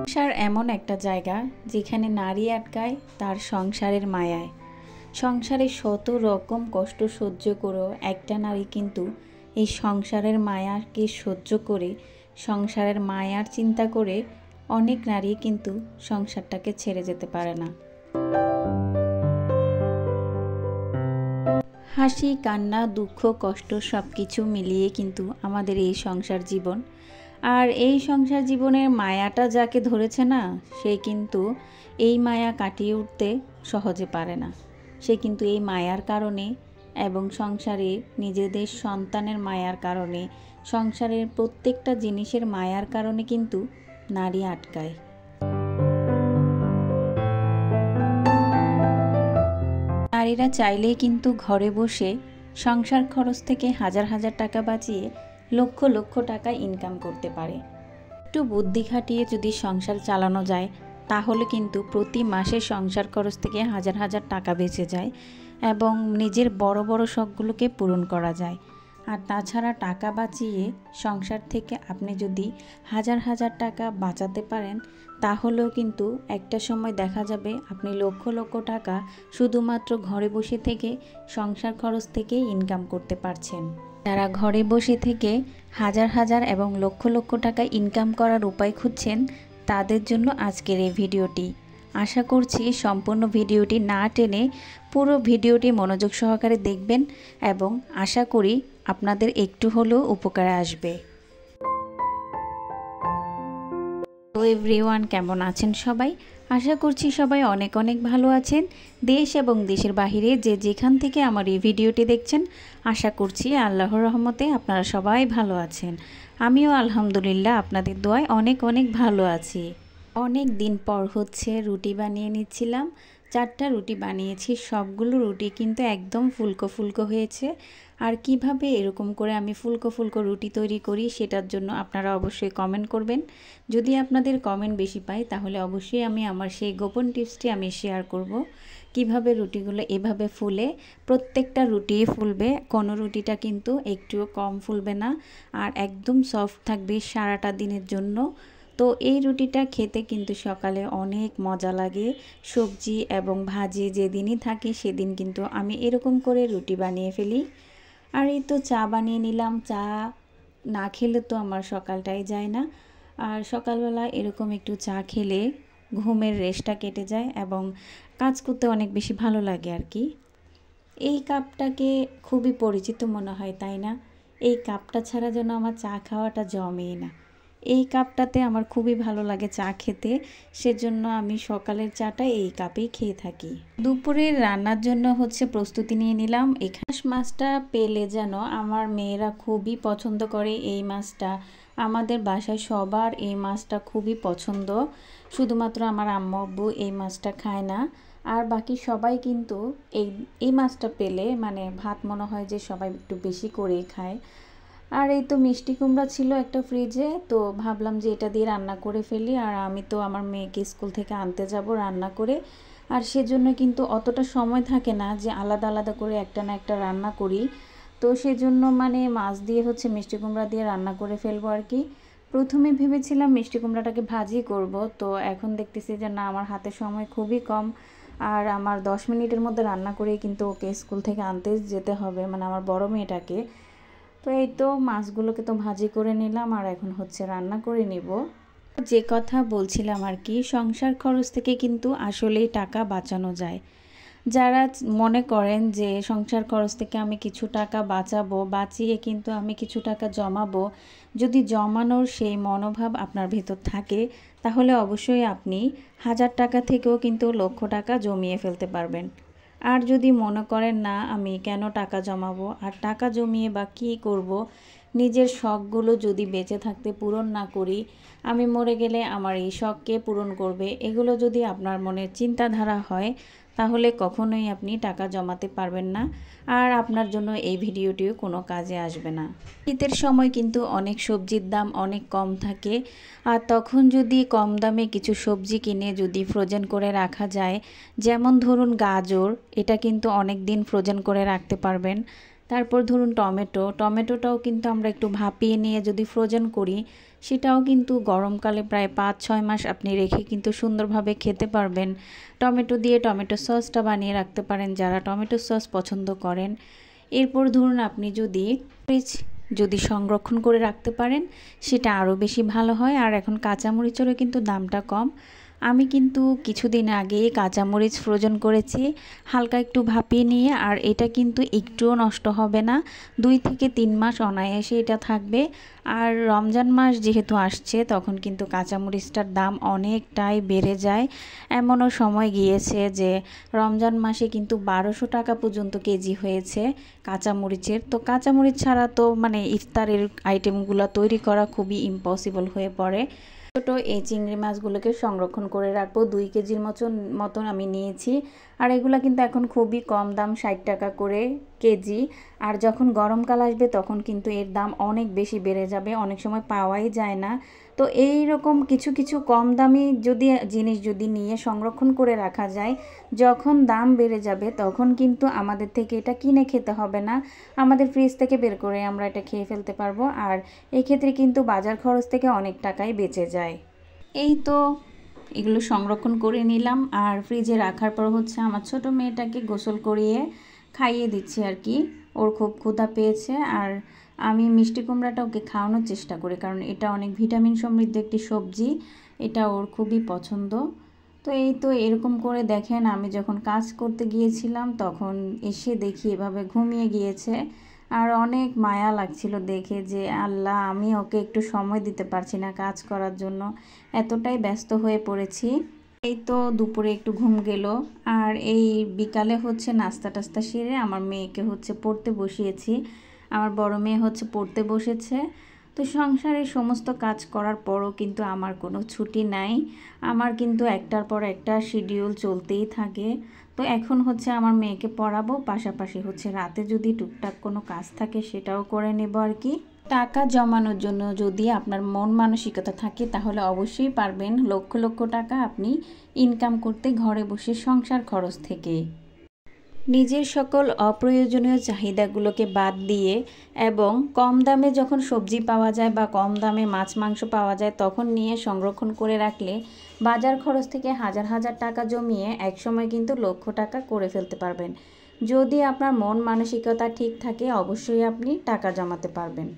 সংসার এমন একটা জায়গা যেখানে নারী আটকায় তার সংসারের মায়ায়। সংসারে শত রকম কষ্ট সহ্য করেও একটা নারী কিন্তু এই সংসারের মায়াকে সহ্য করে, সংসারের মায়ার চিন্তা করে অনেক নারী কিন্তু সংসারটাকে ছেড়ে যেতে পারে না। হাসি, কান্না, দুঃখ, কষ্ট সব কিছু মিলিয়ে কিন্তু আমাদের এই সংসার জীবন। আর এই সংসার জীবনের মায়াটা যাকে ধরেছে না, সে কিন্তু এই মায়া কাটিয়ে উঠতে সহজে পারে না। সে কিন্তু এই মায়ার কারণে এবং সংসারে নিজেদের সন্তানের মায়ার কারণে, সংসারের প্রত্যেকটা জিনিসের মায়ার কারণে কিন্তু নারী আটকায়। নারীরা চাইলেই কিন্তু ঘরে বসে সংসার খরচ থেকে হাজার হাজার টাকা বাঁচিয়ে লক্ষ লক্ষ টাকা ইনকাম করতে পারে। একটু বুদ্ধি খাটিয়ে যদি সংসার চালানো যায় তাহলে কিন্তু প্রতি মাসে সংসার খরচ থেকে হাজার হাজার টাকা বেঁচে যায় এবং নিজের বড় বড় শখগুলোকে পূরণ করা যায়। আর তাছাড়া টাকা বাঁচিয়ে সংসার থেকে আপনি যদি হাজার হাজার টাকা বাঁচাতে পারেন তাহলেও কিন্তু একটা সময় দেখা যাবে আপনি লক্ষ লক্ষ টাকা শুধুমাত্র ঘরে বসে থেকে সংসার খরচ থেকে ইনকাম করতে পারছেন। যারা ঘরে বসে থেকে হাজার হাজার এবং লক্ষ লক্ষ টাকা ইনকাম করার উপায় খুঁজছেন তাদের জন্য আজকের এই ভিডিওটি। আশা করছি সম্পূর্ণ ভিডিওটি না টেনে পুরো ভিডিওটি মনোযোগ সহকারে দেখবেন এবং আশা করি আপনাদের একটু হলেও উপকারে আসবে। তো এভরিওয়ান, কেমন আছেন সবাই? আশা করছি সবাই অনেক অনেক ভালো আছেন। দেশ এবং দেশের বাহিরে যে যেখান থেকে আমার এই ভিডিওটি দেখছেন, আশা করছি আল্লাহর রহমতে আপনারা সবাই ভালো আছেন। আমিও আলহামদুলিল্লাহ আপনাদের দোয়ায় অনেক অনেক ভালো আছি। অনেক দিন পর হচ্ছে রুটি বানিয়ে নিচ্ছিলাম। 4টা রুটি বানিয়েছি, সবগুলো রুটি কিন্তু একদম ফুলকো ফুলকো হয়েছে। আর কিভাবে এরকম করে আমি ফুলকো ফুলকো রুটি তৈরি করি সেটার জন্য আপনারা অবশ্যই কমেন্ট করবেন। যদি আপনাদের কমেন্ট বেশি পাই তাহলে অবশ্যই আমি আমার সেই গোপন টিপসটি আমি শেয়ার করব। কিভাবে রুটিগুলো এভাবে ফুলে, প্রত্যেকটা রুটি ফুলবে, কোনো রুটিটা কিন্তু একটুও কম ফুলবে না আর একদম সফট থাকবে সারাটা দিনের জন্য। তো এই রুটিটা খেতে কিন্তু সকালে অনেক মজা লাগে। সবজি এবং ভাজি যেদিনই থাকে সেদিন কিন্তু আমি এরকম করে রুটি বানিয়ে ফেলি। আর এই তো চা বানিয়ে নিলাম। চা না খেলে তো আমার সকালটাই যায় না। আর সকালবেলা এরকম একটু চা খেলে ঘুমের রেশটা কেটে যায় এবং কাজ করতে অনেক বেশি ভালো লাগে আর কি। এই কাপটাকে খুবই পরিচিত মনে হয়, তাই না? এই কাপটা ছাড়া যেন আমার চা খাওয়াটা জমেই না। এই কাপটাতে আমার খুবই ভালো লাগে চা খেতে, সেজন্য আমি সকালের চাটা এই কাপেই খেয়ে থাকি। দুপুরের রান্নার জন্য হচ্ছে প্রস্তুতি নিয়ে নিলাম। এখানে মাছটা পেলে যেন আমার মেয়েরা খুবই পছন্দ করে এই মাছটা। আমাদের বাসায় সবার এই মাছটা খুবই পছন্দ। শুধুমাত্র আমার আম্মু আব্বু এই মাছটা খায় না, আর বাকি সবাই কিন্তু এই মাছটা পেলে মানে ভাত মনে হয় যে সবাই একটু বেশি করেই খায়। আর এই তো মিষ্টি কুমড়া ছিল একটা ফ্রিজে, তো ভাবলাম যে এটা দিয়ে রান্না করে ফেলি। আর আমি তো আমার মেয়েকে স্কুল থেকে আনতে যাব রান্না করে, আর সেজন্য কিন্তু অতটা সময় থাকে না যে আলাদা আলাদা করে একটা না একটা রান্না করি। তো সেজন্য মানে মাছ দিয়ে হচ্ছে মিষ্টি কুমড়া দিয়ে রান্না করে ফেলবো আর কি। প্রথমে ভেবেছিলাম মিষ্টি কুমড়াটাকে ভাজি করব, তো এখন দেখতেছি যে না, আমার হাতে সময় খুবই কম আর আমার 10 মিনিটের মধ্যে রান্না করে কিন্তু ওকে স্কুল থেকে আনতে যেতে হবে, মানে আমার বড় মেয়েটাকে। তো এই তো মাছগুলোকে তো ভাজি করে নিলাম আর এখন হচ্ছে রান্না করে নিব। যে কথা বলছিলাম আর কি, সংসার খরচ থেকে কিন্তু আসলেই টাকা বাঁচানো যায়। যারা মনে করেন যে সংসার খরচ থেকে আমি কিছু টাকা বাঁচাবো, বাঁচিয়ে কিন্তু আমি কিছু টাকা জমাবো, যদি জমানোর সেই মনোভাব আপনার ভেতর থাকে তাহলে অবশ্যই আপনি 1000 টাকা থেকেও কিন্তু লক্ষ টাকা জমিয়ে ফেলতে পারবেন। আর যদি মনে করেন না আমি কেন টাকা জমাবো, আর টাকা জমিয়ে বা কী করব, নিজের শখগুলো যদি বেঁচে থাকতে পূরণ না করি, আমি মরে গেলে আমার এই শখকে পূরণ করবে, এগুলো যদি আপনার মনের চিন্তাধারা হয় তাহলে কখনোই আপনি টাকা জমাতে পারবেন না, আর আপনার জন্য এই ভিডিওটিও কোনো কাজে আসবে না। শীতের সময় কিন্তু অনেক সবজির দাম অনেক কম থাকে, আর তখন যদি কম দামে কিছু সবজি কিনে যদি ফ্রোজেন করে রাখা যায়, যেমন ধরুন গাজর, এটা কিন্তু অনেক দিন ফ্রোজেন করে রাখতে পারবেন। তারপর ধরুন টমেটোটাও কিন্তু আমরা একটু ভাপিয়ে নিয়ে যদি ফ্রোজেন করি, সেটাও কিন্তু গরমকালে প্রায় 5-6 মাস আপনি রেখে কিন্তু সুন্দরভাবে খেতে পারবেন। টমেটো দিয়ে টমেটো সসটা বানিয়ে রাখতে পারেন যারা টমেটো সস পছন্দ করেন। এরপর ধরুন আপনি যদি সংরক্ষণ করে রাখতে পারেন সেটা আরও বেশি ভালো হয়। আর এখন কাঁচামরিচেরও কিন্তু দামটা কম। আমি কিন্তু কিছুদিন আগে কাঁচামরিচ ফ্রোজেন করেছি হালকা একটু ভাপিয়ে নিয়ে, আর এটা কিন্তু একটুও নষ্ট হবে না, 2 থেকে 3 মাস অনায়াসে এটা থাকবে। আর রমজান মাস যেহেতু আসছে তখন কিন্তু কাঁচামরিচটার দাম অনেকটাই বেড়ে যায়। এমনও সময় গিয়েছে যে রমজান মাসে কিন্তু 1200 টাকা পর্যন্ত কেজি হয়েছে কাঁচামরিচের। তো কাঁচামরিচ ছাড়া তো মানে ইফতারের আইটেমগুলো তৈরি করা খুবই ইম্পসিবল হয়ে পড়ে। ছোটো এই চিংড়ি মাছগুলোকে সংরক্ষণ করে রাখবো। 2 কেজির মতন আমি নিয়েছি। আর এগুলো কিন্তু এখন খুবই কম দাম, 60 টাকা করে কেজি। আর যখন গরমকাল আসবে তখন কিন্তু এর দাম অনেক বেশি বেড়ে যাবে, অনেক সময় পাওয়াই যায় না। তো এই রকম কিছু কিছু কম দামি জিনিস যদি নিয়ে সংরক্ষণ করে রাখা যায়, যখন দাম বেড়ে যাবে তখন কিন্তু আমাদের থেকে এটা কিনে খেতে হবে না, আমাদের ফ্রিজ থেকে বের করে আমরা এটা খেয়ে ফেলতে পারবো। আর এক্ষেত্রে কিন্তু বাজার খরচ থেকে অনেক টাকাই বেঁচে যায়। এই তো এগুলো সংরক্ষণ করে নিলাম। আর ফ্রিজে রাখার পর হচ্ছে আমার ছোট মেয়েটাকে গোসল করিয়ে খাইয়ে দিচ্ছি আর কি। ওর খুব ক্ষুধা পেয়েছে। আর আমি মিষ্টি কুমড়াটা ওকে খাওয়ানোর চেষ্টা করি, কারণ এটা অনেক ভিটামিন সমৃদ্ধ একটি সবজি, এটা ওর খুবই পছন্দ। তো এই তো এরকম করে দেখেন, আমি যখন কাজ করতে গিয়েছিলাম তখন এসে দেখি এভাবে ঘুমিয়ে গিয়েছে। আর অনেক মায়া লাগছিল দেখে যে আল্লাহ, আমি ওকে একটু সময় দিতে পারছি না কাজ করার জন্য, এতটাই ব্যস্ত হয়ে পড়েছি। এই তো দুপুরে একটু ঘুম গেল। আর এই বিকালে হচ্ছে নাস্তা টাস্তা সেরে আমার মেয়েকে হচ্ছে পড়তে বসিয়েছি। আমার বড় মেয়ে হচ্ছে পড়তে বসেছে। তো সংসারের সমস্ত কাজ করার পরও কিন্তু আমার কোনো ছুটি নাই, আমার কিন্তু একটার পর একটা শিডিউল চলতেই থাকে। তো এখন হচ্ছে আমার মেয়েকে পড়াবো, পাশাপাশি হচ্ছে রাতে যদি টুকটাক কোনো কাজ থাকে সেটাও করে নেব আর কি। টাকা জমানোর জন্য যদি আপনার মন মানসিকতা থাকে তাহলে অবশ্যই পারবেন লক্ষ লক্ষ টাকা আপনি ইনকাম করতে ঘরে বসে সংসার খরচ থেকে। নিজের সকল অপ্রয়োজনীয় চাহিদাগুলোকে বাদ দিয়ে এবং কম দামে যখন সবজি পাওয়া যায় বা কম দামে মাছ মাংস পাওয়া যায় তখন নিয়ে সংরক্ষণ করে রাখলে বাজার খরচ থেকে হাজার হাজার টাকা জমিয়ে একসময় কিন্তু লক্ষ টাকা করে ফেলতে পারবেন। যদি আপনার মন মানসিকতা ঠিক থাকে অবশ্যই আপনি টাকা জমাতে পারবেন।